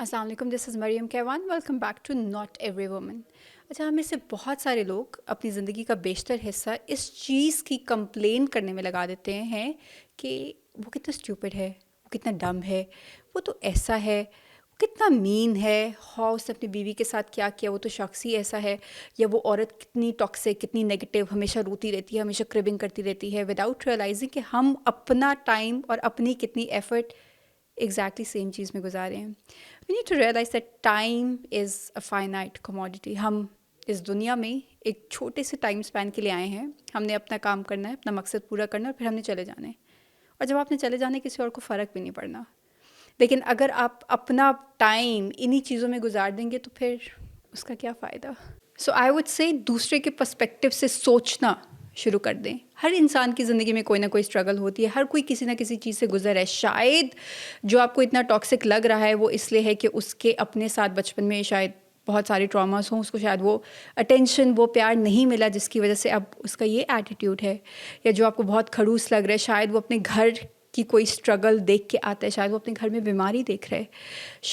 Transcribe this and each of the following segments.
अस्सलाम वालेकुम, this is Maryam Kaivan. Welcome back to not every woman. अच्छा, हम में से बहुत सारे लोग अपनी ज़िंदगी का बेशतर हिस्सा इस चीज़ की कंप्लेन करने में लगा देते हैं कि वो कितना स्टूपिड है, वो कितना डम है, वो तो ऐसा है, वो कितना मीन है, हाँ उसने अपनी बीवी के साथ क्या किया, वो तो शख्स ही ऐसा है, या वो औरत कितनी टॉक्सिक, कितनी नेगेटिव, हमेशा रोती रहती है, हमेशा क्रिबिंग करती रहती है, विदाउट रियलाइजिंग कि हम अपना टाइम और अपनी कितनी एफर्ट एग्जैक्टली सेम चीज़ में गुजारे हैं। We need to realise that time is a finite commodity. हम इस दुनिया में एक छोटे से टाइम स्पैन के लिए आए हैं। हमने अपना काम करना है, अपना मकसद पूरा करना है और फिर हमने चले जाना है। और जब आपने चले जाना है किसी और को फ़र्क भी नहीं पड़ना। लेकिन अगर आप अपना टाइम इन्हीं चीज़ों में गुजार देंगे तो फिर उसका क्या फ़ायदा। सो आई वुड से दूसरे के पर्सपेक्टिव से सोचना शुरू कर दें। हर इंसान की ज़िंदगी में कोई ना कोई स्ट्रगल होती है, हर कोई किसी ना किसी चीज़ से गुजर है। शायद जो आपको इतना टॉक्सिक लग रहा है वो इसलिए है कि उसके अपने साथ बचपन में शायद बहुत सारे ट्रॉमास हों, उसको शायद वो अटेंशन, वो प्यार नहीं मिला जिसकी वजह से अब उसका ये एटीट्यूड है। या जो आपको बहुत खड़ूस लग रहा है, शायद वो अपने घर की कोई स्ट्रगल देख के आता है, शायद वो अपने घर में बीमारी देख रहे हैं,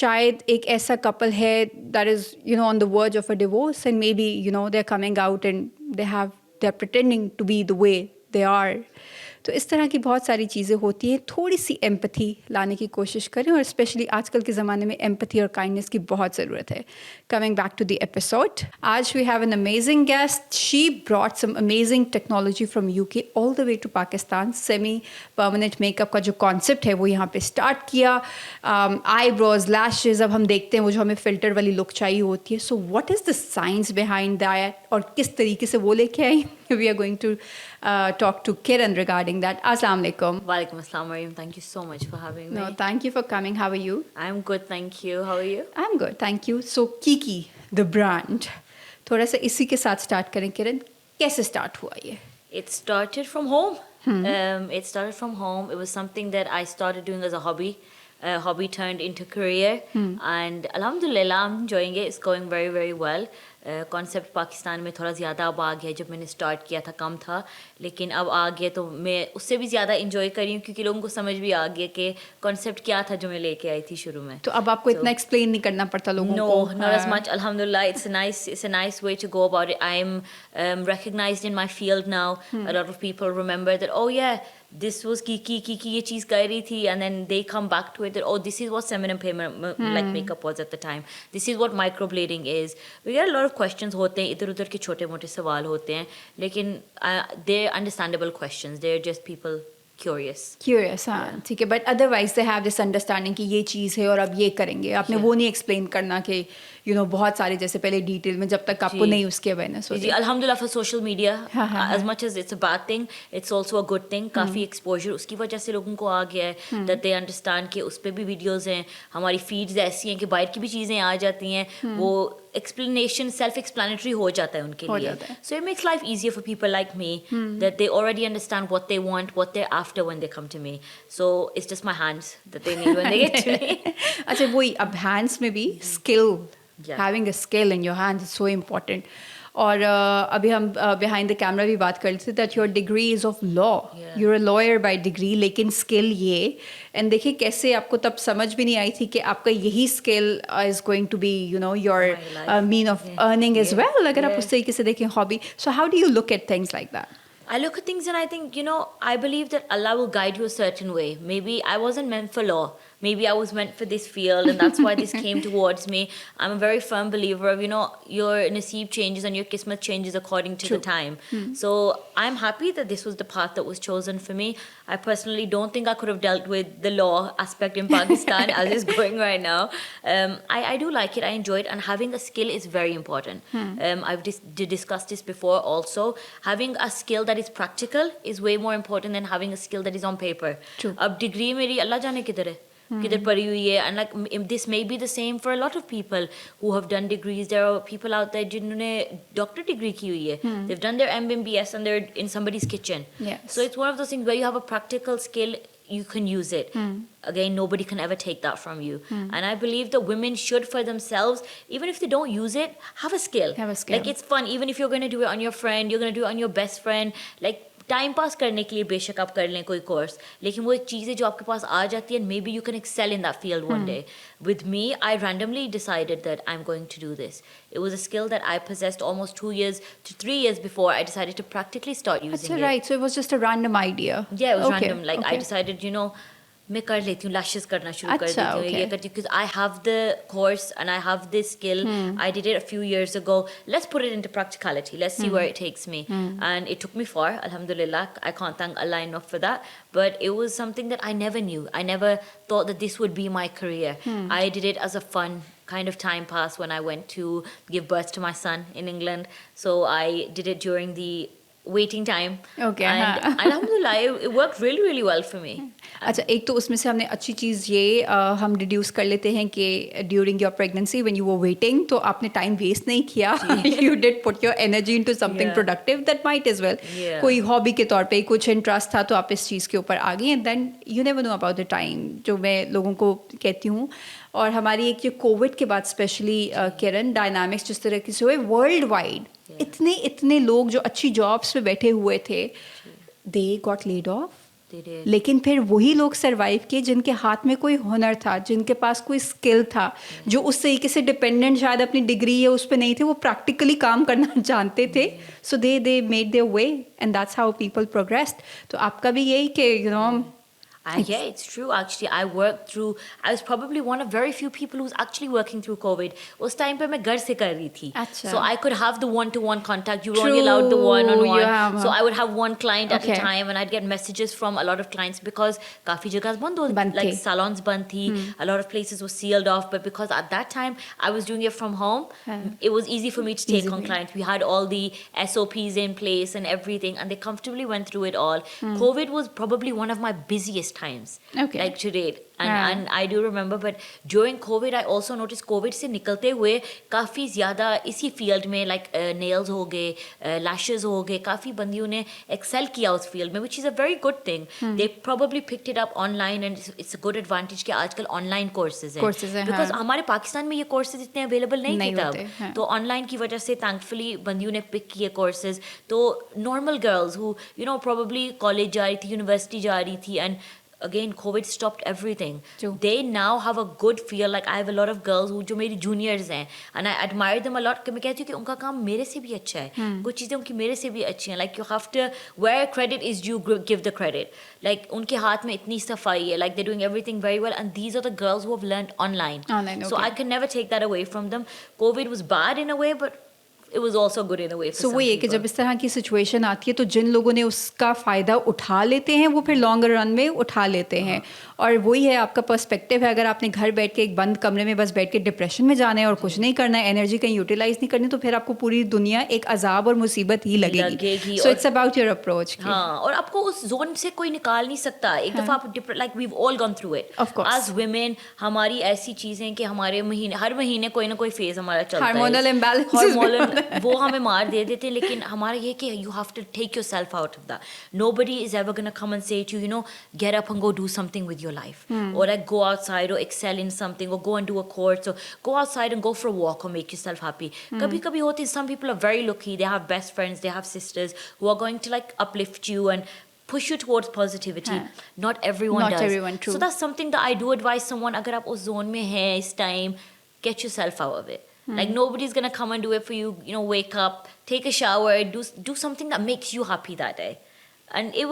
शायद एक ऐसा कपल है that is on the verge of a divorce and maybe they are coming out and they are pretending to be the way they are. तो इस तरह की बहुत सारी चीज़ें होती हैं। थोड़ी सी एम्पथी लाने की कोशिश करें, और स्पेशली आजकल के ज़माने में एम्पथी और काइंडनेस की बहुत ज़रूरत है। Coming back to the episode, आज we have an amazing guest. She brought some amazing technology from UK all the way to Pakistan. Semi permanent makeup का जो कॉन्सेप्ट है वो यहाँ पे स्टार्ट किया। आईब्रोज, लैशेज, अब हम देखते हैं वो जो हमें फ़िल्टर वाली लुक चाहिए होती है। So what is the science behind that, और किस तरीके से वो लेके आई। We are going to talk to Kiran regarding that. Assalamu alaikum. Walaikum assalam, Mariam. Thank you so much for having me. No, thank you for coming. How are you? I'm good, thank you. How are you? I'm good, thank you. So Kiki, the brand, थोड़ा सा इसी के साथ start करें किरण, कैसे start हुआ ये? It started from home. It started from home. It was something that I started doing as a hobby. Hobby turned into career. And alhamdulillah, I'm enjoying it. It's going very, very well. Concept Pakistan में थोड़ा ज़्यादा अब आ गया। जब मैंने start किया था कम था, लेकिन अब आ गया तो मैं उससे भी ज़्यादा इंजॉय कर रही हूँ क्योंकि लोगों को समझ भी आ गया कि कॉन्सेप्ट क्या था जो मैं लेके आई थी शुरू में। तो अब आपको इतना एक्सप्लेन नहीं करना पड़ता लोगों को? No, not as much. Alhamdulillah, it's a nice way to go about it. I'm recognized in my field now. A lot of people remember that, oh yeah, this was Kiki ये चीज़ कर रही थी, and then they come back to it that, oh, this is what feminine payment like makeup was at the time. This is what microblading is. We get a lot of questions होते हैं, इधर उधर के छोटे मोटे सवाल होते हैं, लेकिन they're understandable questions. They're just people curious, हाँ ठीक है, but otherwise they have this understanding कि ये चीज़ है और अब ये करेंगे। आपने वो नहीं एक्सप्लेन करना कि बहुत सारे जैसे पहले डिटेल में, जब तक आपको नहीं उसकी अवेयरनेस होती। अल्हम्दुलिल्लाह for social media, as much as it's a bad thing, it's also a good thing. काफ़ी एक्सपोजर उसकी वजह से लोगों को आ गया है दैट दे अंडरस्टैंड कि उस पर भी वीडियोज़ हैं, हमारी फीड्स ऐसी हैं कि बाहर की भी चीज़ें आ जाती हैं, वो explanation self-explanatory हो जाता है उनके लिए। So it makes life easier for people like me that they already understand what they want, what they're after when they come to me. So it's just my hands that they need when they get to me. अच्छा, वही अब hands में भी skill, having a skill in your hands is so important. और अभी हम behind the camera भी बात कर रहे थे that your degree is of law, you're a lawyer bye degree, लेकिन स्किल ये। एंड देखिए कैसे आपको तब समझ भी नहीं आई थी कि आपका यही skill is going to be your mean of earning as well, अगर आप उस तरीके से देखें hobby. So how do you look at things like that? I look at things and I think, I believe that Allah will guide you a certain way. Maybe I wasn't meant for law. Maybe I was meant for this field, and that's why this came towards me. I'm a very firm believer of, your naseeb changes and your kismet changes according to the time. So I'm happy that this was the path that was chosen for me. I personally don't think I could have dealt with the law aspect in Pakistan as it's going right now. I do like it. I enjoy it, and having a skill is very important. I've discussed this before also. Having a skill that is practical is way more important than having a skill that is on paper. अब degree मेरी अल्लाह जाने किधर है, किधर पढ़ी हुई है, and like this may be the same for a lot of people who have done degrees. There are people out there जिन्होंने doctor degree की हुई है, they've done their MBBS and they're in somebody's kitchen. So it's one of those things where you have a practical skill, you can use it. Again, nobody can ever take that from you. And I believe that women should, for themselves, even if they don't use it, have a skill. Like, it's fun. Even if you're going to do it on your friend, you're going to do it on your best friend. Like, time pass करने के लिए बेशक आप कर लें कोई course, लेकिन वो एक चीज़ है जो आपके पास आ जाती है, maybe you can excel in that field one day. With me, I randomly decided that I'm going to do this. It was a skill that I possessed almost 2 years to 3 years before I decided to practically start using अच्छा, it. right. So it was just a random idea. Yeah, it was Okay, random. Like I okay. decided, मैं कर लेती हूँ, lashes करना शुरू कर अच्छा, देती हूँ, ये okay. करती हूँ, because I have the course and I have this skill. I did it a few years ago. Let's put it into practicality. Let's see where it takes me. And it took me far, alhamdulillah. I can't thank Allah enough for that. But it was something that I never knew. I never thought that this would be my career. I did it as a fun kind of time pass when I went to give birth to my son in England. So I did it during the waiting time. Okay, And हाँ. alhamdulillah, it worked really, really well for me. अच्छा, एक तो उसमें से हमने अच्छी चीज़ ये हम डिड्यूस कर लेते हैं कि during your pregnancy when you were waiting, तो आपने टाइम वेस्ट नहीं किया. You did put your energy into something Yeah. Productive that might as well. Yeah. कोई हॉबी के तौर पे कुछ इंटरेस्ट था तो आप इस चीज़ के ऊपर आ गई, and then you never know about the time, जो मैं लोगों को कहती हूँ. और हमारी एक ये कोविड के बाद स्पेशली किरण, डायनामिक्स जिस तरह से हुए वर्ल्ड वाइड, इतने लोग जो अच्छी जॉब्स पे बैठे हुए थे, they got laid off. They did. लेकिन फिर वही लोग सरवाइव किए जिनके हाथ में कोई हुनर था, जिनके पास कोई स्किल था, जो उस तरीके से डिपेंडेंट शायद अपनी डिग्री या उस पर नहीं थे, वो प्रैक्टिकली काम करना जानते थे. So they made their way and that's how people progressed. तो आपका भी यही कि Yeah, it's true. Actually, I was probably one of very few people who's actually working through COVID. उस time पे मैं घर से कर रही थी. अच्छा. So I could have the one-to-one contact. You were only True, allowed the you one-on-one. have- So I would have one client at a Okay. time, and I'd get messages from a lot of clients because काफी जगह बंद बंद like थे. salons बंद थी. A lot of places were sealed off, but because at that time I was doing it from home, it was easy for me to take Easy on for you. clients. We had all the SOPs in place and everything, and they comfortably went through it all. COVID was probably one of my busiest times. Okay. Like to date. हाँ. And I do remember, but during COVID, I also noticed COVID से निकलते हुए काफ़ी ज़्यादा इसी field में like nails हो गए, lashes हो गए, काफ़ी बंदियों ने excel किया उस फील्ड में, which is a very good thing. They probably picked it up online, and it's a good advantage कि आजकल online courses हैं. Courses हैं, Because हाँ. हमारे पाकिस्तान में ये courses इतने available नहीं नहीं थे होते, हाँ. तब. तो online की वजह से thankfully बंदियों ने pick किए courses. तो normal girls who probably college जा रही थी, university जा रही थी, and again COVID stopped everything. True. They now have a good feel. Like I have a lot of girls who जो मेरी juniors हैं, and I admire them a lot. कि मैं कहती हूँ कि उनका काम मेरे से भी अच्छा है, कुछ चीज़ें उनकी मेरे से भी अच्छी हैं. Like you have to, where credit is due, give the credit. Like उनके हाथ में इतनी सफाई है, like they're doing everything very well, and these are the girls who have learned online. Online, So okay. I can never take that away from them. COVID was bad in a way, but it was also good in a way for so some वो ये कि people. जब इस तरह की situation आती है तो जिन लोगों ने उसका फ़ायदा उठा लेते हैं वो फिर लॉन्ग रन में उठा लेते हैं. और वही है आपका पर्सपेक्टिव है. अगर आपने घर बैठ के एक बंद कमरे में बस बैठ के डिप्रेशन में जाना है और कुछ नहीं करना है, एनर्जी कहीं यूटिलाइज नहीं करनी, तो फिर आपको पूरी दुनिया एक अजाब और मुसीबत ही लगेगी. So it's about your approach. हाँ, और आपको उस जोन से कोई निकाल नहीं सकता. एक दफा आप like we all gone through it. Of course. As women हमारी ऐसी चीजें कि हमारे हर महीने कोई ना कोई फेज हमारा चलता है. Hormonal imbalances हार्मोनल वो हमें मार दे देते हैं. लेकिन हमारा ये कि you have to take yourself out of that. Nobody is ever gonna come and say to get up and go do something with your life, or like go outside or excel in something, or go and do a course, or go outside and go for a walk, or make yourself happy. Kabhi kabhi होते हैं, some people are very lucky, they have best friends, they have sisters who are going to like uplift you and push you towards positivity. Not everyone Not does. everyone, true. So that's something that I do advise someone, अगर आप उस zone में हैं इस time, get yourself out of it. Like nobody's gonna come and do it for you. Wake up, take a shower, do something that makes you happy that day. And it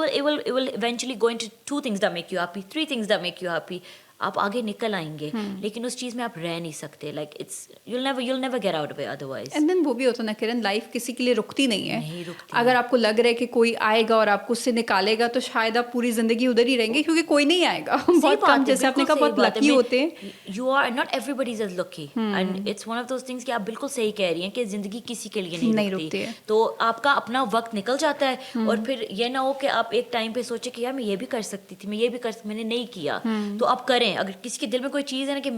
will eventually go into 2 things that make you happy, 3 things that make you happy. आप आगे निकल आएंगे, लेकिन उस चीज में आप रह नहीं सकते. Like you'll never get out of it otherwise. And then वो भी होता ना किरण, लाइफ किसी के लिए रुकती नहीं है. नहीं रुकती. अगर आपको लग रहा है कि कोई आएगा और आपको उससे निकालेगा, तो शायद आप पूरी जिंदगी उधर ही रहेंगे, क्योंकि कोई नहीं आएगा. बहुत कम, जैसे आपने कहा, बहुत लकी होते हैं. You are not everybody's as lucky, and it's one of those things कि आप बिल्कुल सही कह रही हैं कि जिंदगी किसी के लिए नहीं रुकती है. तो आपका अपना वक्त निकल जाता है, और फिर ये ना हो कि आप एक टाइम पे सोचे कि यार मैं ये भी कर सकती थी, मैं ये भी मैंने नहीं किया. तो आप करें. करें. अगर किसी के दिल में कोई चीज़ है ना कि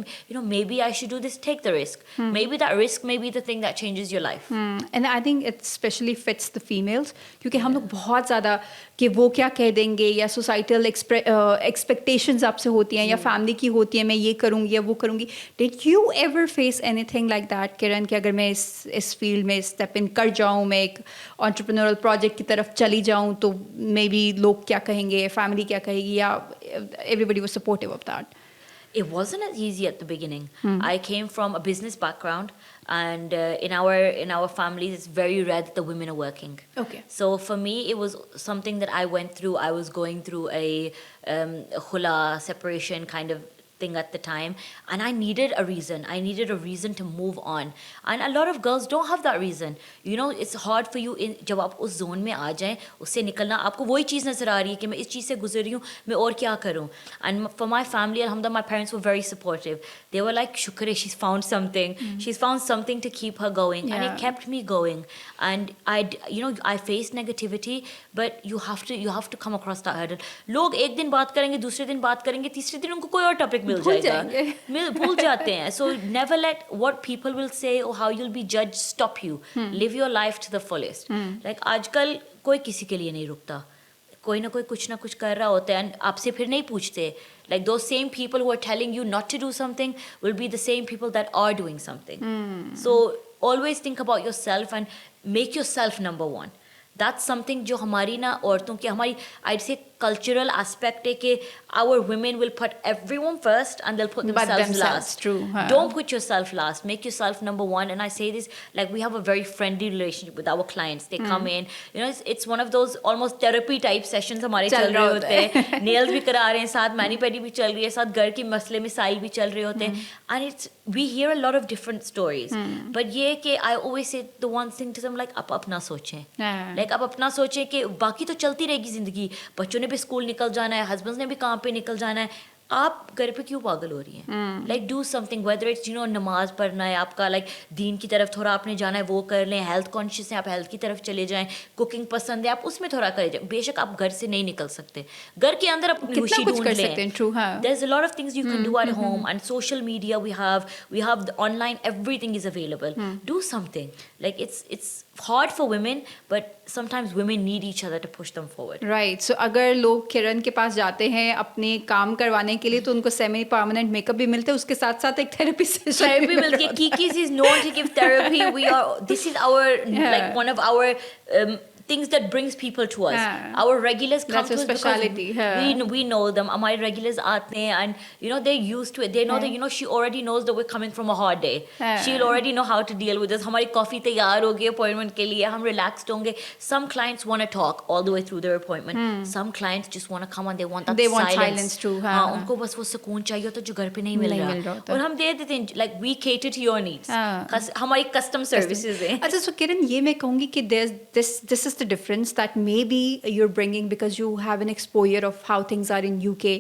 maybe I should do this, take the risk. Maybe that risk may be the thing that changes your life. And I think it specially fits the females क्योंकि हम लोग बहुत ज़्यादा कि वो क्या कह देंगे या सोसाइटल एक्सपेक्टेशंस आपसे होती हैं या फैमिली की होती है, मैं ये करूँगी या वो करूँगी. Did you ever face anything like that Kiran कि अगर मैं इस फील्ड में स्टेप इन कर जाऊँ, मैं एक एंटरप्रेन्योरल प्रोजेक्ट की तरफ चली जाऊँ तो मे बी लोग क्या कहेंगे, फैमिली क्या कहेगी, या everybody was supportive of that? It wasn't as easy at the beginning. I came from a business background, and in our families, it's very rare that the women are working. Okay. So for me, it was something that I went through. I was going through a khula separation kind of thing at the time, and I needed a reason. I needed a reason to move on, and a lot of girls don't have that reason. It's hard for you जब आप उस zone में आ जाएं, उससे निकलना. आपको वही चीज़ नजर आ रही है कि मैं इस चीज़ से गुजर रही हूँ, मैं और क्या करूँ. And for my family, alhamdulillah, my parents were very supportive. They were like, "Shukr hai, she's found something. She's found something to keep her going," and it kept me going. And I faced negativity, but you have to come across that hurdle. लोग एक दिन बात करेंगे, दूसरे दिन बात करेंगे, तीसरे दिन उनको कोई और टॉपिक मिल जाएगा, भूल जाते हैं. So never let what people will say or how you'll be judged stop you. Live your life to the fullest. Like आजकल कोई किसी के लिए नहीं रुकता. कोई ना कोई कुछ ना कुछ कर रहा होता है, and आपसे फिर नहीं पूछते. Like those same people who are telling you not to do something will be the same people that are doing something. So always think about yourself and make yourself number one. That's something जो हमारी ना औरतों की हमारी I'd say cultural aspect है कि our women will put everyone first and they'll put themselves last. True. Don't put yourself last. Make yourself number one. And I say this like we have a very friendly relationship with our clients. They come in. It's one of those almost therapy type sessions हमारे चल रहे होते हैं. Nails भी करा रहे हैं साथ, mani pedi भी चल रही है साथ, घर की मसले मिसाइल भी चल रहे होते हैं. And we hear a lot of different stories. But ये कि I always say the one thing to them like आप अपना सोचें. Like आप अपना सोचें कि बाकी तो चलती रहेगी जिंदगी. बच्चों ने भी स्कूल निकल जाना है, हस्बैंड्स ने भी काम पे निकल जाना है. आप घर पे क्यों पागल हो रही हैं? Like do something, whether it's नमाज पढ़ना है आपका, लाइक दीन की तरफ थोड़ा आपने जाना है वो कर लें. हेल्थ कॉन्शियस है, आप हेल्थ की तरफ चले जाएं. कुकिंग पसंद है, आप उसमें थोड़ा कर जाए. बेशक आप घर से नहीं निकल सकते, घर के अंदर अपनी खुशी ढूंढ लें. There's a lot of things you can do at home, and social media we have the online, everything is available. Do something. Like it's hard for women, but sometimes women need each other to push them forward. Right. So अगर लोग किरण के पास जाते हैं अपने काम करवाने के लिए तो उनको सेमी परमानेंट मेकअप भी मिलता है, उसके साथ साथ एक थेरेपी सेशन भी मिलती है. Kiki's is known to give therapy. This is our like one of our things that brings people to us. Our regulars come to us because we know them. हमारे regulars आते हैं and they're used to it. They know that she already knows that we're coming from a hard day. She'll already know how to deal with us. हमारी coffee तैयार होगी appointment के लिए, हम relaxed होंगे. Some clients want to talk all the way through their appointment. Some clients just want to come and they want that silence too. हाँ, उनको बस वो सुकून चाहिए होता जो घर पे नहीं मिल रहा. और हम दे देते हैं, like we cater to your needs. हमारी custom services हैं. अच्छा, so किरण ये मैं कहूँगी कि this is the difference that maybe you're bringing because you have an exposure of how things are in UK.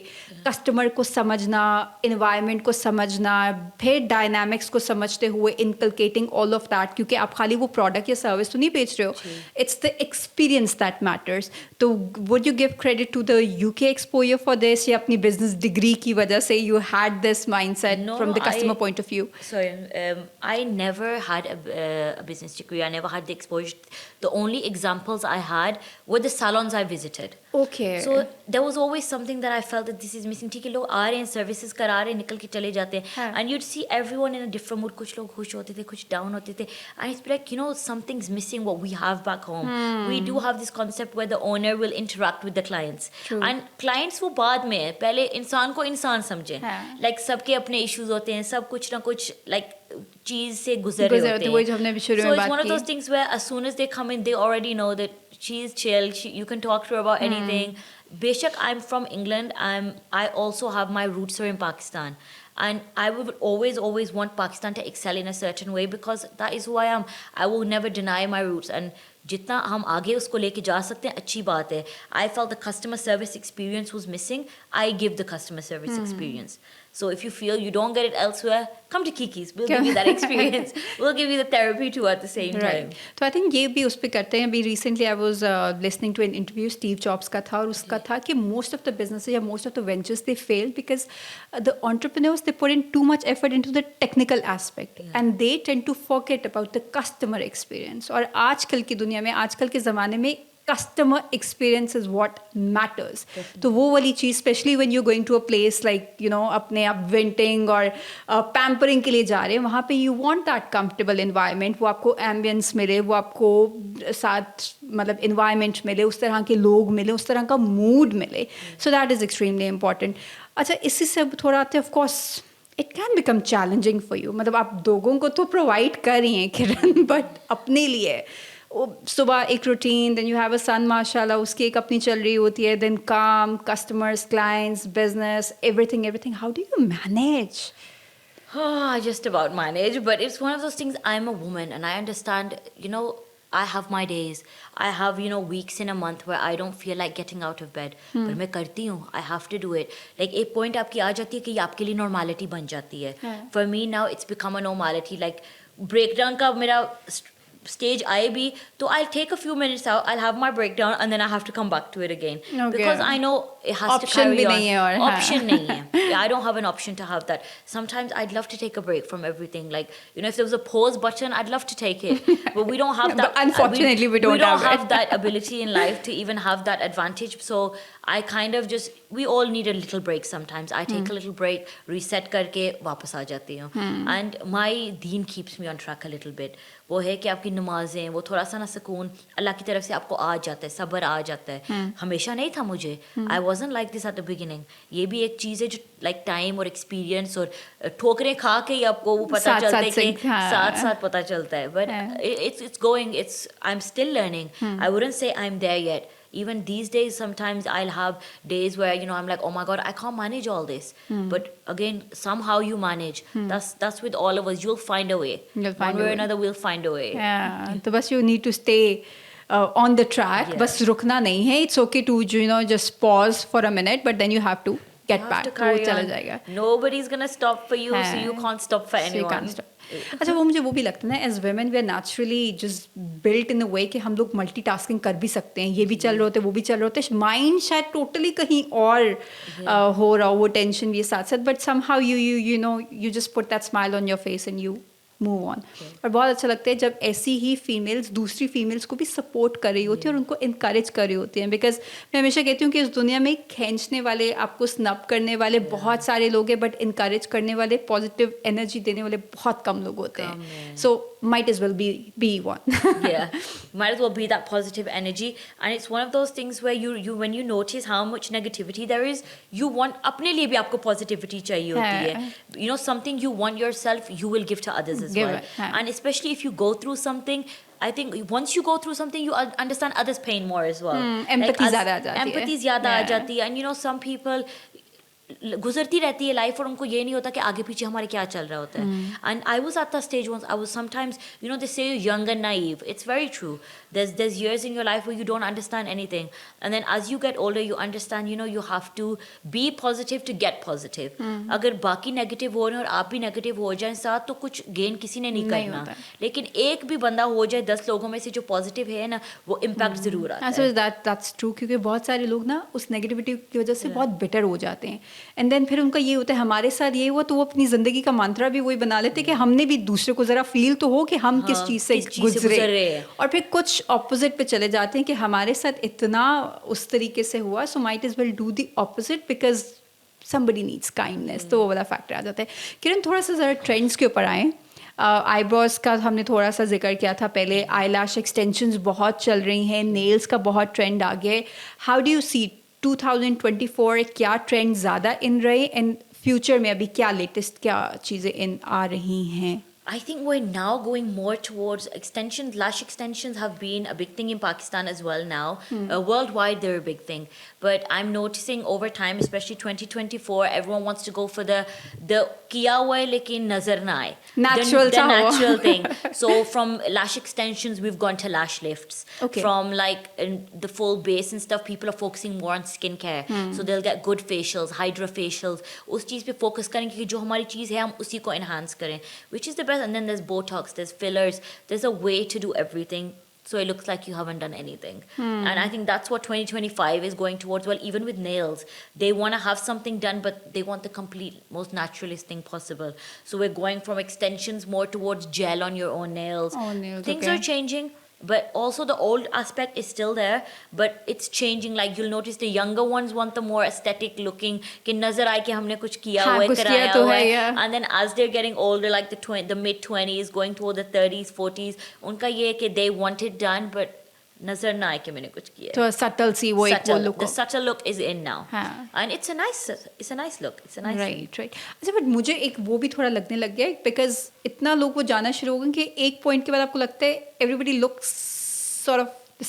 Customer को समझना, environment को समझना, फिर dynamics को समझते हुए inculcating all of that, क्योंकि आप खाली वो product या service तो नहीं बेच रहे हो. It's the experience that matters. तो would you give credit to the UK exposure for this या अपनी business degree की वजह से you had this mindset from the customer point of view? Sorry, I never had a business degree. I never had the exposure. The only examples I had were the salons I visited. Okay. So there was always something that I felt that this is missing. ठीक है, लोग आ रहे हैं, services करा रहे हैं, निकल के चले जाते हैं. And you'd see everyone in a different mood. कुछ लोग खुश होते थे, कुछ down होते थे. And it's like, something's missing what we have back home. We do have this concept where the owner will interact with the clients. True. And clients वो बाद में है, पहले इंसान को इंसान समझें. Like सबके अपने issues होते हैं, सब कुछ ना कुछ like चीज से गुजर रहे होते हैं. वही जो हमने भी शुरू में बात की. So it's one of those things where as soon as they come in, they already know that she's chill. You can talk to her about anything. Beshak, I'm from England. I also have my roots are in Pakistan. And I would always want Pakistan to excel in a certain way because that is who I am. I will never deny my roots. And जितना हम आगे उसको लेके जा सकते हैं अच्छी बात है. I felt the customer service experience was missing. I give the customer service experience. So if you feel you don't get it elsewhere, come to Kiki's. We'll give you that experience. We'll give you the therapy too at the same time. तो I think ये भी उस पर करते हैं. अभी recently I was listening to an interview Steve Jobs का था, और उसका था कि मोस्ट ऑफ द बिजनेस या most of the ventures they fail because the entrepreneurs they put in too much effort into the technical aspect and they tend to forget about the customer experience. और आजकल की दुनिया में, आजकल के ज़माने में customer experience is what matters. तो वो वाली चीज़ specially when you're going to a place like you know अपने आप venting और pampering के लिए जा रहे हैं, वहाँ पे you want that comfortable environment. वो आपको ambience मिले, वो आपको साथ मतलब environment मिले, उस तरह के लोग मिले, उस तरह का mood मिले. So that is extremely important. अच्छा, इसी से थोड़ा आते of course it can become challenging for you. मतलब आप लोगों को तो provide कर रही हैं किरण, but अपने लिए सुबह एक routine, then you have a son माशाल्लाह, उसकी एक अपनी चल रही होती है, देन काम, customers, clients, business, everything. How do you manage? I just about manage, but it's one of those things. I'm a woman and I understand, I have my days. I have, weeks in a month where I don't feel like getting out of bed. पर मैं करती हूँ. I have to do it. Like एक point आपकी आ जाती है कि ये आपके लिए normality बन जाती है. For me now it's become a normality. Like breakdown का मेरा stage आए भी तो I'll take a few minutes out, I'll have my breakdown and then I have to come back to it again. Because I know it has to carry on. Option नहीं है. I don't have an option to have that. Sometimes I'd love to take a break from everything. Like, if there was a pause button, I'd love to take it. But we don't have that. But unfortunately, we don't have that ability in life to even have that advantage. So I kind of we all need a little break sometimes. I take a little break, reset करके वापस आ जाती हूँ. And my deen keeps me on track a little bit. वो है कि आपकी नमाजें, वो थोड़ा सा ना सुकून अल्लाह की तरफ से आपको आ जाता है, सब्र आ जाता है. हमेशा नहीं था मुझे. I wasn't like this at the beginning. ये भी एक चीज़ है जो like time और experience और ठोकरें खा के ही आपको वो पता चलता है कि साथ साथ पता चलता है. But it's going. I'm still learning. I wouldn't say I'm there yet. Even these days, sometimes I'll have days where I'm like, oh my God, I can't manage all this. But again, somehow you manage. That's with all of us. You'll find a way. One way or another, we'll find a way. Yeah. तो बस you need to stay on the track. बस रुकना नहीं है. It's okay to just pause for a minute, but then you have to get back. वो चला जाएगा. Nobody's gonna stop for you, so you can't stop for anyone. अच्छा, वो मुझे वो भी लगता है ना, as women we are naturally just built in a way कि हम लोग मल्टीटास्किंग कर भी सकते हैं. ये भी चल रहे होते, वो भी चल रहे होते, माइंड शायद टोटली कहीं और हो रहा हो, वो टेंशन भी साथ साथ, but somehow you just put that smile on your face and you move on. और बहुत अच्छा लगता है जब ऐसी ही फीमेल्स दूसरी फीमेल्स को भी सपोर्ट कर रही होती है और उनको इनकरेज कर रही होती हैं. बिकॉज मैं हमेशा कहती हूँ कि इस दुनिया में खींचने वाले, आपको स्नब करने वाले बहुत सारे लोग हैं, बट इनकरेज करने वाले, पॉजिटिव एनर्जी देने वाले बहुत कम लोग होते हैं. सो might as well be one. Yeah, might as well be that positive energy. And it's one of those things where you when you notice how much negativity there is, you want अपने लिए भी आपको positivity चाहिए होती है. Something you want yourself, you will give to others as well. And especially if you go through something, I think once you go through something, you understand others' pain more as well. Empathy ज़्यादा आ जाती है. Empathy ज़्यादा आ जाती है. And some people गुजरती रहती है life और उनको ये नहीं होता कि आगे पीछे हमारे क्या चल रहा होता है. And I was at the stage once I was sometimes they say young and naive. It's very true. there's years in your life where you don't understand anything, and then as you get older you understand you have to be positive to get positive. अगर बाकी negative हो रहे हैं और आप भी negative हो जाएं साथ तो कुछ गेन किसी ने नहीं करना. लेकिन एक भी बंदा हो जाए 10 लोगों में से जो पॉजिटिव है ना, वो इम्पैक्ट जरूर आता है. that's true, क्योंकि बहुत सारे लोग ना उस नेगेटिविटी की वजह से बहुत बिटर हो जाते हैं. एंड देन फिर उनका ये होता है हमारे साथ ये हुआ, तो वो अपनी जिंदगी का मंत्रा भी वही बना लेते कि हमने भी दूसरे को जरा फील तो हो कि हम किस चीज़ से गुजरे, और फिर कुछ ऑपोजिट पे चले जाते हैं कि हमारे साथ इतना उस तरीके से हुआ, so might is well do the opposite because somebody needs kindness. तो वो वाला फैक्टर आ जाता है. किरण, थोड़ा सा ज़रा ट्रेंड्स के ऊपर आएँ. आईब्रोज का हमने थोड़ा सा जिक्र किया था पहले. आई लैश एक्सटेंशंस बहुत चल रही हैं, नेल्स का बहुत ट्रेंड आ गया है. हाउ डू यू सी 2024 क्या ट्रेंड ज़्यादा इन रहे, एंड फ्यूचर में अभी क्या लेटेस्ट क्या चीज़ें इन आ रही हैं? I think we're now going more towards extensions. Lash extensions have been a big thing in Pakistan as well now. Worldwide, they're a big thing. But I'm noticing over time, especially 2024, everyone wants to go for the kiya hua hai lekin nazar na aaye. Natural The सा हो. natural thing. So from lash extensions, we've gone to lash lifts. Okay. From like the full base and stuff, people are focusing more on skincare. So they'll get good facials, hydra facials. उस चीज़ पे focus करें कि जो हमारी चीज़ है हम उसी को enhance करें. Which is the best. And then there's Botox, there's fillers. There's a way to do everything. So it looks like you haven't done anything. And I think that's what 2025 is going towards. Well, even with nails, they want to have something done, but they want the complete, most naturalist thing possible. So we're going from extensions more towards gel on your own nails. Oh, nails, Things okay. are changing. But also the old aspect is still there, but it's changing. Like you'll notice the younger ones want the more aesthetic looking. कि नजर आए कि हमने कुछ किया हाँ, हुआ है, कुछ कराया किया तो हुआ है, है. yeah. And then as they're getting older, like the mid 20s, going toward the 30s, 40s, उनका ये है कि they want it done, but नजर ना आए कि मैंने कुछ किया है. तो subtle सी वो एक वो Subtle. look The हो. subtle look is in now, हाँ. and it's a nice look. It's a nice thing. Right अच्छा बट मुझे एक वो भी थोड़ा लगने लग गया बिकॉज इतना लोग वो जाना शुरू हो गए कि एक पॉइंट के बाद आपको लगता है everybody looks sort of the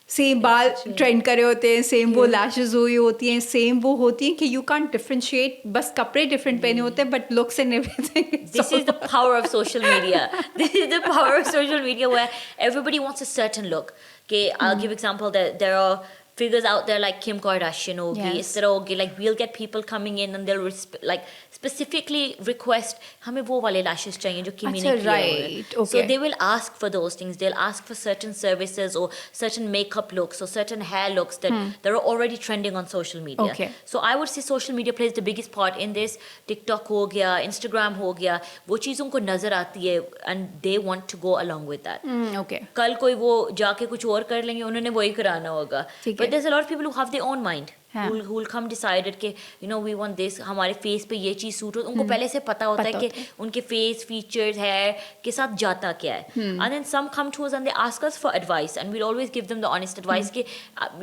same बाल ट्रेंड करे होते हैं सेम वो लैशेस हुई होती हैं सेम वो होती हैं कि यू कांट डिफरेंशिएट बस कपड़े डिफरेंट पहने होते हैं but looks and everything This is the power of social media. This is the power of social media where everybody wants a certain look. Okay, I'll give example that there are figures out there like Kim Kardashian hogi, Yes. is तरह होगी, like we'll get people coming in and they'll like specifically request हमें वो वाले lashes चाहिए जो किमी ने अच्छा, किए हुए हैं. right, So okay. they will ask for those things. They'll ask for certain services or certain makeup looks or certain hair looks that are already trending on social media. Okay. So I would say social media plays the biggest part in this. TikTok हो गया, Instagram हो गया, वो चीज़ उनको नजर आती है and they want to go along with that. Okay कल कोई वो जाके कुछ और कर लेंगे उन्होंने वही कराना होगा. ठीक But है. there's a lot of people who have their own mind. हाँ. Who will come decided कि you know we want this, हमारे face पे ये चीज़ सूट हो, उनको पहले से पता होता है पता कि होता है. उनके face features hair के साथ जाता क्या है. And then some come to us and they ask us for advice and we'll always give them the honest advice कि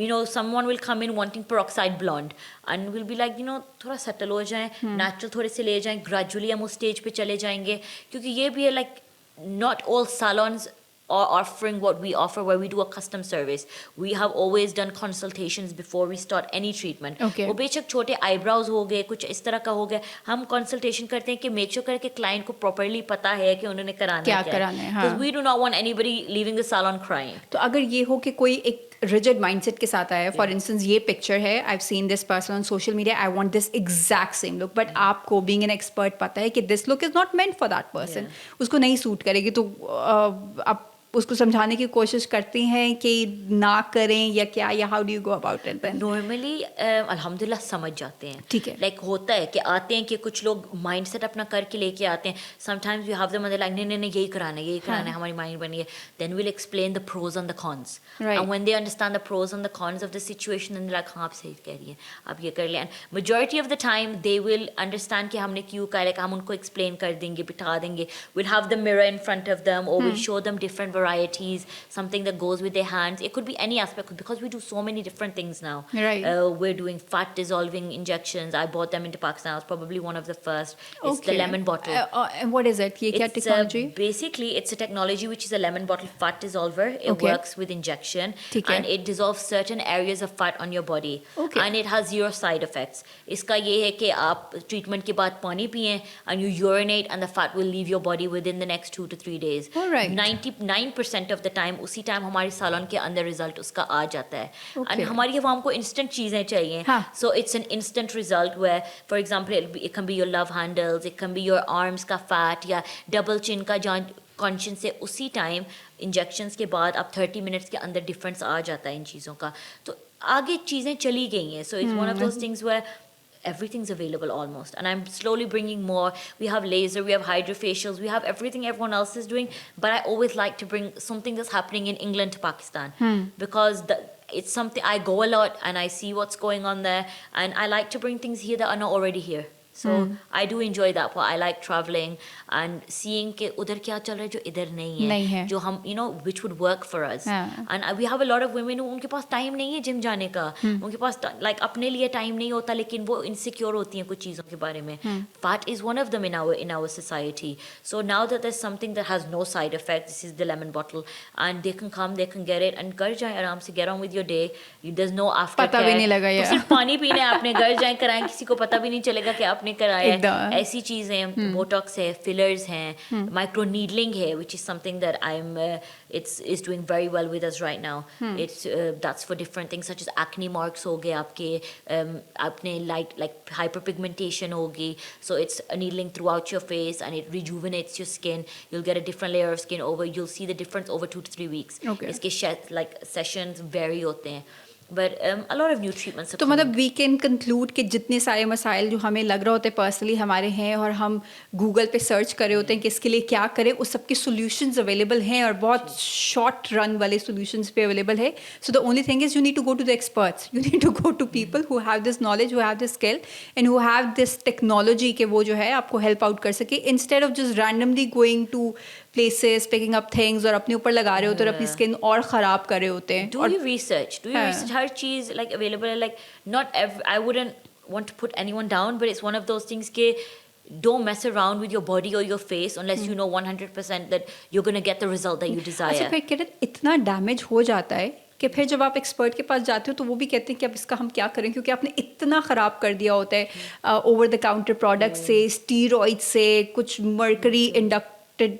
you know someone will come in wanting peroxide blonde and we'll be like you know थोड़ा settle हो जाएं, natural थोड़े से ले जाएं, gradually हम उस stage पे चले जाएंगे क्योंकि ये भी है like not all salons are offering what we offer where we do a custom service. We have always done consultations before we start any treatment. Okay. वो बेशक छोटे eyebrows हो गए कुछ इस तरह का हो गया हम consultation करते हैं कि make sure करें कि client को properly पता है कि उन्होंने कराना क्या है. कराना है, हाँ. Because we do not want anybody leaving the salon crying. तो अगर ये हो कि कोई एक rigid mindset के साथ आया फॉर इंस्टेंस ये पिक्चर है I have seen this person on social media I want this exact same look but आपको बीइंग एन एक्सपर्ट पता है कि this look is not meant for that person उसको नहीं सूट करेगी तो आप उसको समझाने की कोशिश करती हैं कि ना करें या क्या या how do you go about it then normally अल्हम्दुलिल्लाह समझ जाते हैं. ठीक है. लाइक होता है कि आते हैं कि कुछ लोग माइंडसेट अपना करके लेके आते हैं. Sometimes we have them like नहीं नहीं यही कराना है हमारी माइंड बनी है. Then we'll explain the pros and the cons Right. And when they understand the pros and the cons of the situation and like हाँ आप सही कह रही हैं आप ये कर लें. And majority of the time they will understand कि हमने क्यों कहा है हम उनको एक्सप्लेन कर देंगे बिठा देंगे. Will have the mirror in front of them और will show them different varieties something that goes with their hands. It could be any aspect because we do so many different things now. Right. We're doing fat dissolving injections. I bought them into Pakistan. I was probably one of the first. It's the lemon bottle. And what is it ये क्या technology Basically, it's a technology which is a lemon bottle fat dissolver. It Okay. works with injection ठीक है. and it dissolves certain areas of fat on your body. Okay. And it has zero side effects. इसका ये है कि आप treatment के बाद पानी पिएं and you urinate and the fat will leave your body within the next 2 to 3 days. All right. 99% of the time उसी टाइम हमारे सालोन के अंदर रिजल्ट उसका आ जाता है. Okay. एंड हमारी अवाम को इंस्टेंट चीज़ें चाहिए. हाँ. So it's an instant result where, for example, it can be your love handles, it can be your arms का fat या double chin का जहाँ कॉन्शियस से उसी टाइम इंजेक्शंस के बाद आप 30 मिनट्स के अंदर डिफरेंस आ जाता है इन चीज़ों का. तो आगे चीज़ें चली गई हैं. So it's one of those things where everything's available almost and I'm slowly bringing more. We have laser, we have hydrofacials, we have everything everyone else is doing, but I always like to bring something that's happening in England to Pakistan because it's something I go a lot and I see what's going on there and I like to bring things here that are not already here. So I do enjoy that part. I like traveling and seeing कि उधर क्या चल रहा है जो इधर नहीं नहीं है, है। जो हम which would work for us. हाँ। And we have a lot of women who उनके पास टाइम नहीं है जिम जाने का, उनके पास like अपने लिए टाइम नहीं होता, लेकिन वो इनसिक्योर होती हैं कुछ चीज़ों के बारे में. Fat is one of them in our society. So now that there's something that has no side effects, this is the lemon bottle, and they can come, they can get it and कर जाएं आराम से, get on with your day. There's no aftercare. पता भी नहीं लगा तो यार। सिर्फ पानी पीने आपने घर जाएं कराएं, किसी को पता भी नहीं चलेगा कि आपने कराया है. एकदम। ऐसी चीजें, बोटॉक्स है, फिलर्स हैं, माइक्रो नीडलिंग है, which is something that it's doing very well with us right now. It's that's for different things such as acne marks हो गए आपके, आपने like hyperpigmentation होगी, so it's needling throughout your face and it rejuvenates your skin. You'll get a different layer of skin over. You'll see the difference over 2 to 3 weeks. Okay. इसके like sessions vary होते हैं. But a lot of new treatments are तो coming. मतलब we can conclude कि जितने सारे मसाइल जो हमें लग रहा होते हैं पर्सनली हमारे हैं और हम गूगल पे सर्च कर रहे होते हैं कि इसके लिए क्या करें, उस सब के सॉल्यूशंस अवेलेबल हैं और बहुत शॉर्ट रन वाले सॉल्यूशंस पे अवेलेबल है. So the only thing is you need to go to the experts, you need to go to people who have this knowledge, who have this skill and who have this technology के वो जो है आपको help out कर सके, instead of just randomly going to places picking up things और अपने ऊपर लगा रहे होते हैं और अपनी स्किन और ख़राब कर रहे होते हैं. Do your research. Do your हाँ. research. Her cheese like available. Like not every. I wouldn't want to put anyone down, but it's one of those things के don't mess around with your body or your face unless you know 100% that you're gonna get the result that you desire. अच्छा फिर किरण इतना damage हो जाता है कि फिर जब आप एक्सपर्ट के पास जाते हो तो वो भी कहते हैं कि अब इसका हम क्या करें, क्योंकि आपने इतना ख़राब कर दिया होता है ओवर द काउंटर प्रोडक्ट से, स्टीरॉइड से, कुछ मर्करी इंडक्टेड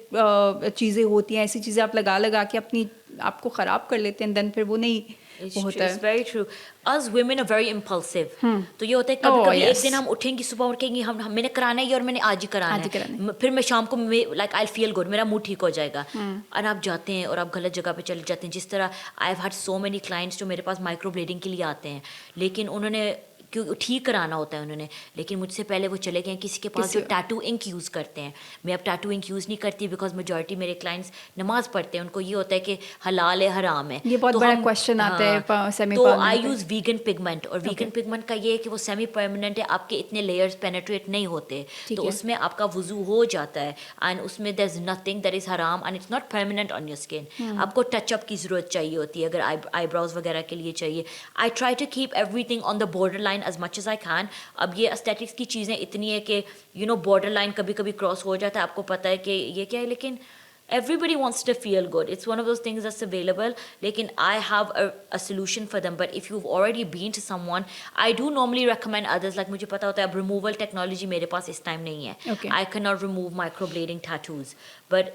चीज़ें होती हैं, ऐसी चीज़ें आप लगा लगा के अपनी आपको ख़राब कर लेते हैं, देन फिर वो नहीं It's वो true. होता It's है. very true. Us women are very impulsive. तो ये होता है कभी कभी yes. एक दिन हम उठेंगे सुबह उठेंगे हम मैंने कराना है ये और मैंने आज ही कराना आज ही कराना है, फिर मैं शाम को like I'll feel good, मेरा मूड ठीक हो जाएगा, और आप जाते हैं और आप गलत जगह पे चले जाते हैं. जिस तरह I've had so many clients जो मेरे पास माइक्रो ब्लेडिंग के लिए आते हैं, लेकिन उन्होंने क्यों ठीक कराना होता है उन्होंने, लेकिन मुझसे पहले वो चले गए किसी के पास जो टैटू इंक यूज़ करते हैं. मैं अब टैटू इंक यूज़ नहीं करती बिकॉज मेजॉरिटी मेरे क्लाइंट्स नमाज पढ़ते हैं, उनको ये होता है कि हलाल है हराम है. ये बहुत तो बड़ा हम- क्वेश्चन आता है सेमी तो परमानेंट आई पे. यूज़ वीगन पिगमेंट, और वीगन पिगमेंट का ये है कि वो सेमी परमानेंट है, आपके इतने लेयर्स पेनेट्रेट नहीं होते, ठीक तो है. उसमें आपका वुजू हो जाता है एंड उसमें there is nothing that is हराम and it's not permanent on your skin. आपको टचअप की ज़रूरत चाहिए होती है अगर आईब्रोज वगैरह के लिए चाहिए. I try to keep everything on the border line as much as I can. अब ये एस्थेटिक्स की चीज़ें इतनी है कि बॉर्डर लाइन कभी कभी क्रॉस हो जाता है, आपको पता है कि ये क्या है, लेकिन everybody wants to feel good. It's one of those things that's available. Lekin I have a solution for them. But if you've already been to someone, I do normally recommend others. Like मुझे पता होता है अब removal technology मेरे पास इस time नहीं है. Okay. I cannot remove microblading tattoos. But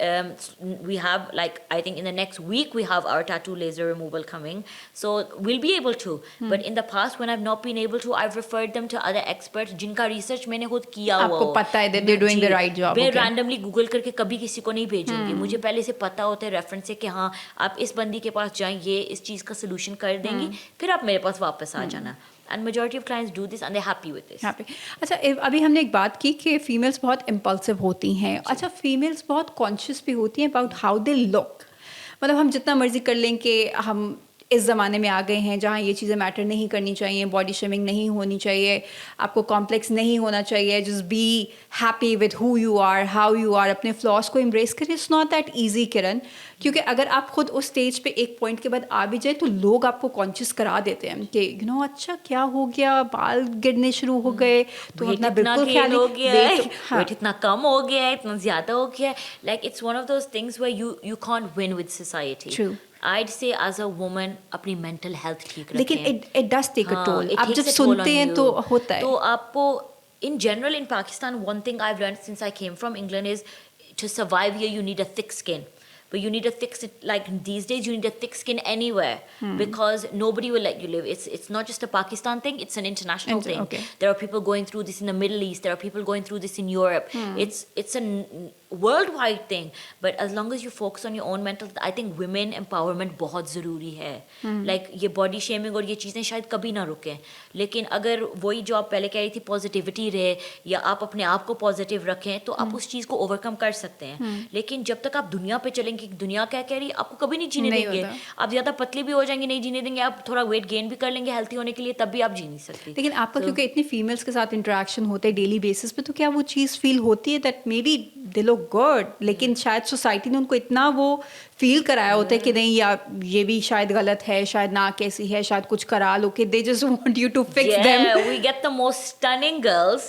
we have, like, I think in the next week we have our tattoo laser removal coming. So we'll be able to. But in the past when I've not been able to, I've referred them to other experts जिनका research मैंने खुद किया हुआ आपको हो. पता है that they're doing the right job. मैं Okay. randomly गूगल करके कभी किसी को नहीं भेजूंगी. मुझे पहले से पता होता है रेफरेंस से कि हाँ आप इस बंदी के पास जाएं, ये इस चीज़ का सोल्यूशन कर देंगी, फिर आप मेरे पास वापस आ जाना. And majority of clients do this and they happy with this. Happy. अच्छा अभी हमने एक बात की कि फीमेल्स बहुत इम्पल्सिव होती हैं. अच्छा फीमेल्स बहुत कॉन्शियस भी होती हैं अबाउट हाउ दे लुक. मतलब हम जितना मर्जी कर लें कि हम इस ज़माने में आ गए हैं जहाँ ये चीज़ें मैटर नहीं करनी चाहिए, बॉडी शेमिंग नहीं होनी चाहिए, आपको कॉम्प्लेक्स नहीं होना चाहिए, just be happy with who you are, how you are, अपने फ्लॉस को एम्ब्रेस करिए. It's not that easy Kiran, क्योंकि अगर आप खुद उस स्टेज पे एक पॉइंट के बाद आ भी जाए तो लोग आपको कॉन्शियस करा देते हैं कि अच्छा क्या हो गया, बाल गिरने शुरू हो गए, तो अपना बिल्कुल ख्याल हो गया है, हाँ. वेट इतना कम हो गया है, इतना ज़्यादा हो गया है. Like it's one of those things where you can't win with society. True. I'd say as a woman अपनी mental health ठीक रखें. लेकिन it does take a हाँ, toll. it आप takes जब a toll सुनते on हैं you. तो होता है. तो आपको in general in Pakistan one thing I've learned since I came from England is to survive here you need a thick skin. But you need a thick, like these days you need a thick skin anywhere because nobody will let you live. It's not just a Pakistan thing, it's an international thing. Okay. There are people going through this in the Middle East, there are people going through this in Europe. It's a worldwide thing. But as long as you focus on your own mental, I think women empowerment बहुत ज़रूरी है. Like ये body shaming और ये चीज़ें शायद कभी ना रुकें. लेकिन अगर वही जो आप पहले कह रही थी पॉजिटिविटी रहे या आप अपने आप को पॉजिटिव रखें तो आप उस चीज़ को ओवरकम कर सकते हैं. लेकिन जब तक आप दुनिया पे चलेंगे कि दुनिया क्या कह रही है, आपको कभी नहीं जीने नहीं देंगे। होता। आप ज़्यादा पतली भी हो जाएंगे, नहीं जीने देंगे। आप थोड़ा वेट गेन भी कर लेंगे हेल्थी होने के लिए, तब भी आप जी नहीं सकती। लेकिन आपका So, क्योंकि इतनी फीमेल्स के साथ इंटरेक्शन होते हैं डेली बेसिस पे, तो क्या वो चीज़ फील होती है that may be they look good, लेकिन शायद सोसाइटी ने उनको इतना वो फील कराया होता है कि नहीं, या ये भी शायद गलत है, शायद ना कैसी है, शायद कुछ करा लो, कि they just want you to fix them. yeah, we get the most stunning girls,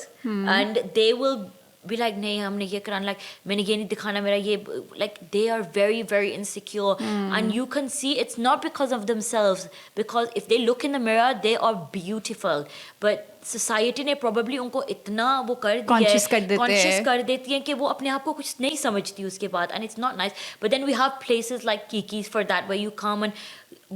and they will be like, नहीं हमने ये कराना, like मैंने ये नहीं दिखाना, मेरा ये, like they are very very insecure, and you can see it's not because of themselves, because if they look in the mirror they are beautiful, but society ने probably उनको इतना वो कर दिया Conscious कर देते conscious हैं। कर देती हैं कि वो अपने आप को कुछ नहीं समझती उसके बाद, and it's not nice. But then we have places like Kiki's for that, where you come and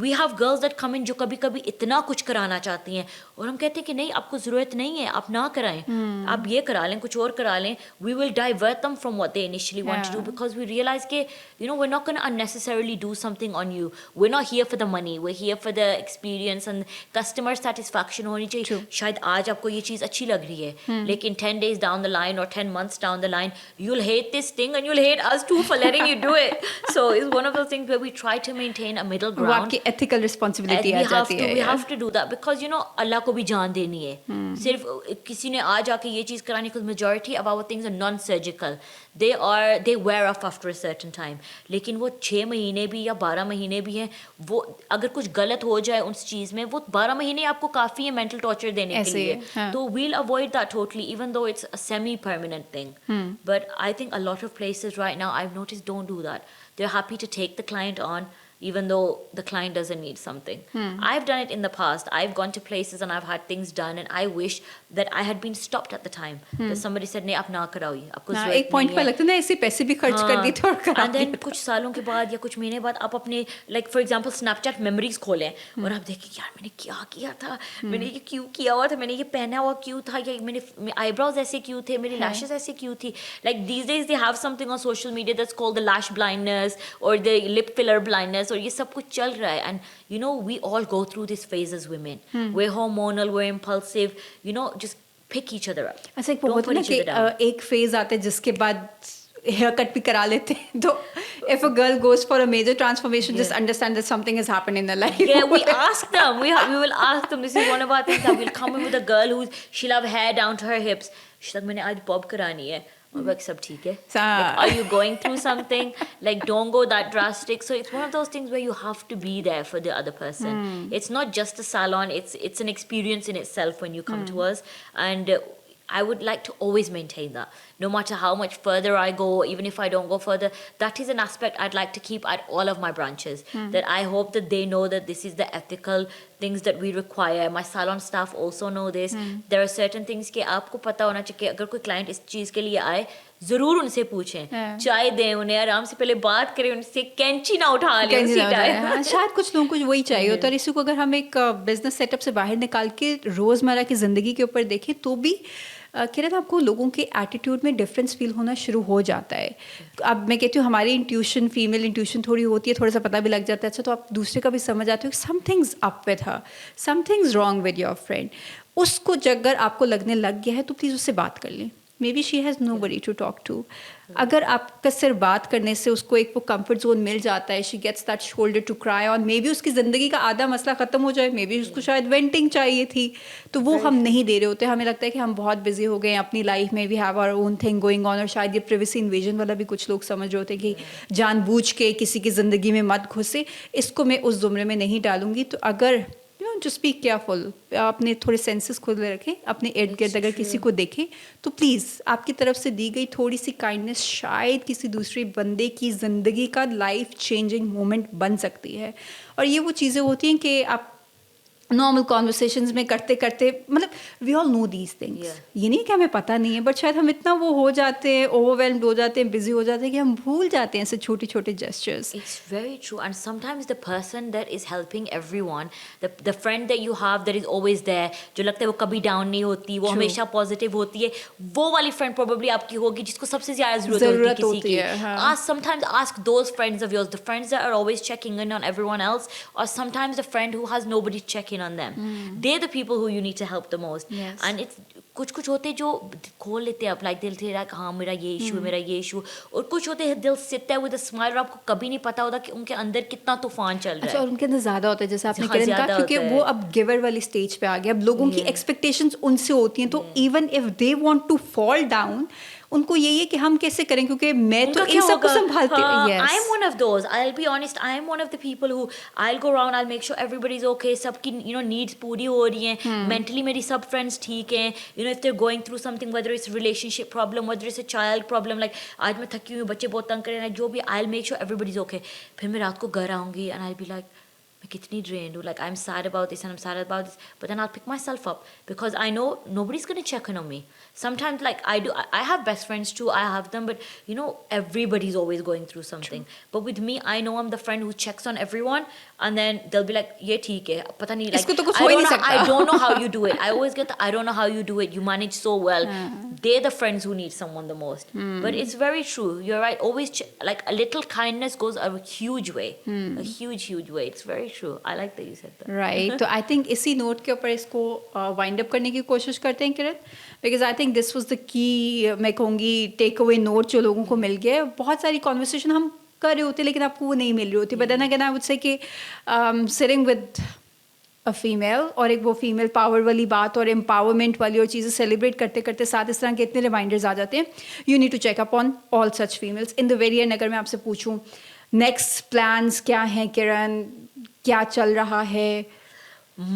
we have girls that come in जो कभी कभी इतना कुछ कराना चाहती हैं, और हम कहते हैं कि नहीं, आपको ज़रूरत नहीं है, आप ना कराएं, आप ये करा लें, कुछ और करा लें. We will divert them from what they initially want to do, Yeah. because we realize कि we're not going to unnecessarily do something on you. We're not here for the money, we're here for the experience and customer satisfaction होनी चाहिए. True. शायद आज आपको ये चीज़ अच्छी लग रही है, लेकिन 10 days down the line or 10 months down the line, you'll hate this thing and you'll hate us too for letting you do it. So it's one of those things where we try to maintain a middle वो ground. आपकी ethical responsibility आ जाती है। We have to do that, because अल्लाह को भी जान देनी है. सिर्फ किसी ने आज आके ये चीज़ करानी, because majority of our things are non-surgical. They wear off after a certain time. लेकिन वो 6 महीने भी या 12 महीने भी हैं, वो अगर कुछ गलत हो जाए उस चीज़ में, वो 12 महीने आपको काफ़ी है मेंटल टॉर्चर देने के ऐसे, लिए. हाँ. तो we'll avoid that totally, even though it's a semi-permanent thing. But I think a lot of places right now, I've noticed, don't do that. They're happy to take the client on, even though the client doesn't need something. I've done it in the past. I've gone to places and I've had things done, and I wish that I had been stopped at the time. That somebody said, नहीं आप ना कराओ, आपको हाँ, ज़रूरत एक point नहीं पर है. लगता है ना, ऐसे पैसे भी खर्च कर दिए थे और करा And then दिया था। कुछ सालों के बाद या कुछ महीने बाद आप अपने, like for example Snapchat memories खोलें और आप देखें यार मैंने क्या किया था, मैंने ये क्यों किया हुआ था, मैंने ये पहना हुआ क्यों था, या मेरे eyebrows ऐसे क्यों थे, मेरी lashes ऐसे क्यों थी. Like these days they have something on social media that's called the lash blindness or the lip filler blindness, और ये सब कुछ चल रहा है. And we all go through this phase as women. We're hormonal, we're impulsive, just pick each other up. अच्छा, एक वो Don't होता put है ना each कि other down. एक फेज आता है जिसके बाद हेयर कट भी करा लेते हैं, तो if a girl goes for a major transformation, just understand that something has happened in her life. Yeah, we ask them. We will ask them. This is one of our things, that we'll come in with a girl she'll have hair down to her hips. She's like, मैंने आज bob करानी है. और मैं सब ठीक है. Like, are you going through something? Like, don't go that drastic. So it's one of those things where you have to be there for the other person. It's not just a salon. It's an experience in itself when you come to us. And I would like to always maintain that. No matter how much further I go, even if I don't go further, that is an aspect I'd like to keep at all of my branches. That I hope that they know that this is the ethical things that we require. My salon staff also know this. There are certain things कि आपको पता होना चाहिए कि अगर कोई client इस चीज़ के लिए आए, ज़रूर उनसे पूछें, चाय दें उन्हें, आराम से पहले बात करें उनसे, कैंची ना उठा लें उसी टाइम. हाँ, शायद कुछ लोगों को वही चाहिए होता है, और इसी को अगर हम एक बिजनेस सेटअप से बाहर निकाल के रोज़मर्रा की ज़िंदगी के ऊपर देखें, तो भी कह रहे थे आपको लोगों के एटीट्यूड में डिफरेंस फील होना शुरू हो जाता है. अब मैं कहती हूँ हमारी इंट्यूशन, फीमेल इंट्यूशन थोड़ी होती है, थोड़ा सा पता भी लग जाता है. अच्छा, तो आप दूसरे का भी समझ आते हो कि something's up with her, something's wrong with your friend. उसको अगर आपको लगने लग गया है तो प्लीज़ उससे बात कर लें. Maybe she has nobody to talk to. अगर आपका सिर्फ बात करने से उसको एक वो कंफर्ट जोन मिल जाता है, she gets that shoulder to cry on, maybe उसकी ज़िंदगी का आधा मसला ख़त्म हो जाए, मे बी उसको शायद वेंटिंग चाहिए थी, तो वो हम नहीं दे रहे होते. हमें लगता है कि हम बहुत बिजी हो गए हैं अपनी लाइफ में, we have our own thing going on, और शायद ये प्रिवेसी इन्वेजन वाला भी कुछ लोग समझ रहे होते हैं कि जानबूझ के किसी की ज़िंदगी में मत घुसे. इसको मैं उस ज़ुमरे में नहीं डालूंगी. तो अगर जस्ट बी केयरफुल, अपने थोड़े सेंसेस खुद रखें, अपने इर्द गिर्द अगर किसी को देखें तो प्लीज़ आपकी तरफ से दी गई थोड़ी सी काइंडनेस शायद किसी दूसरे बंदे की ज़िंदगी का लाइफ चेंजिंग मोमेंट बन सकती है. और ये वो चीज़ें होती हैं कि आप नॉर्मल कॉन्वर्सेशंस में करते करते, मतलब we all know these things. ये नहीं कि हमें पता नहीं है, बट शायद हम इतना वो हो जाते हैं, ओवरवेल्म्ड हो जाते हैं, बिजी हो जाते हैं कि हम भूल जाते हैं ऐसे छोटे छोटे gestures. It's very true. And sometimes the person that is helping everyone, the friend that you have that is always there, जो लगता है वो कभी डाउन नहीं होती, वो हमेशा पॉजिटिव होती है, वो वाली फ्रेंड प्रोबेबली आपकी होगी जिसको सबसे ज़्यादा ज़रूरत होती है किसी की. Sometimes ask those friends of yours, the friends that are always checking in on everyone else, or sometimes the friend who has nobody checking on them. They're the people who you need to help the most. Yes. And it's कुछ होते जो खोल लेते हैं आप, like दिल से like हाँ मेरा ये इशू है, मेरा ये इशू, और कुछ होते हैं दिल सिटता है विद अ स्माइल, और आपको कभी नहीं पता होता कि उनके अंदर कितना तूफान चल रहा अच्छा, है. और उनके अंदर ज़्यादा होता है जैसे आपने हाँ, किरण कहा, ज़्यादा क्योंकि होता वो है. अब गिवर वाली स्टेज पे आ गया, अब लोगों की एक्सपेक्टेशंस उनसे होती हैं, तो even if they want to fall down, उनको यही है कि हम कैसे करें, क्योंकि मैं तो उनका इन क्या सबको होगा? संभालती हूँ. हाँ, yes, I'm one of those. I'll be honest, I'm one of the people who I'll go around, I'll make sure everybody's okay, सबकी needs पूरी हो रही हैं, mentally मेरी सब friends ठीक हैं, if they're going through something, whether it's a relationship problem, whether it's a child problem, like आज मैं थकी हुई हूँ, बच्चे बहुत तंग कर रहे हैं, जो भी, I'll make sure everybody's okay. फिर मैं रात को घर आऊँगी and I'll be like, मैं कितनी drained हूँ, like I'm sad about this and I'm sad about this, but then I'll pick myself up because I know nobody's gonna check in on me. Sometimes like I have best friends too, I have them, but everybody's always going through something. But with me, I know I'm the friend who checks on everyone, and then they'll be like, ये ठीक है, पता नहीं, like इसको तो कुछ हो ही नहीं सकता. I don't know how you do it. I always get the I don't know how you do it. You manage so well. They're the friends who need someone the most. But it's very true. You're right. Always like a little kindness goes a huge way. A huge way. It's very true. I like that you said that. Right. तो I think इसी note के ऊपर इसको wind up करने की कोशिश करते हैं Kiran, because I think this was the key, मैं कहूँगी टेक अवे नोट जो लोगों को मिल गया. बहुत सारी कॉन्वर्सेशन हम कर रहे होते लेकिन आपको वो नहीं मिल रही होती. But then again I would say कि सिटिंग विद अ फीमेल, और एक वो फीमेल पावर वाली बात और एम्पावरमेंट वाली और चीज़ें सेलिब्रेट करते करते साथ इस तरह के इतने रिमाइंडर्स आ जाते हैं. You need to check up on all such females. In the very end अगर मैं आपसे पूछूं नेक्स्ट प्लान्स क्या हैं किरण, क्या चल रहा है?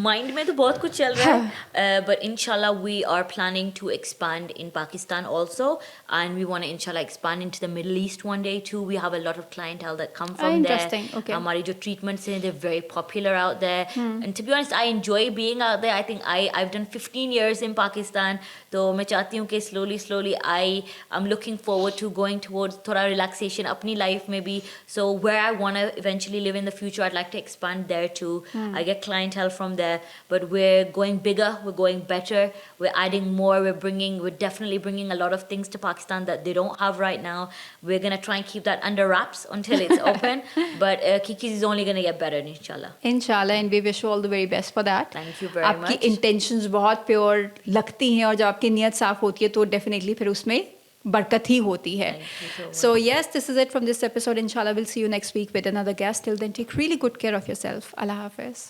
Mind में तो बहुत कुछ चल रहा है, but inshallah we are planning to expand in Pakistan also, and we want to inshallah expand into the Middle East one day too. We have a lot of clientele that come from interesting. there. Okay. हमारी जो treatments हैं, they're very popular out there, and to be honest I enjoy being out there. I think I've done 15 years in Pakistan, तो मैं चाहती हूँ कि slowly I'm looking forward to going towards थोड़ा relaxation अपनी life में भी. So where I want to eventually live in the future, I'd like to expand there too. I get clientele from there, but we're going bigger, we're going better, we're adding more, we're definitely bringing a lot of things to Pakistan that they don't have right now. We're going to try and keep that under wraps until it's open, but Kiki's is only going to get better inshallah. इंशाल्लाह, and we wish you all the very best for that. Thank you very आपकी much. Intentions बहुत pure लगती हैं, और जब आपकी नीयत साफ होती है तो डेफिनेटली फिर उसमें बरकत ही होती है. Thank you so So yes, this is it from this episode. Inshallah, we'll see you next week with another guest. Till then, take really good care of yourself. Allah Hafiz.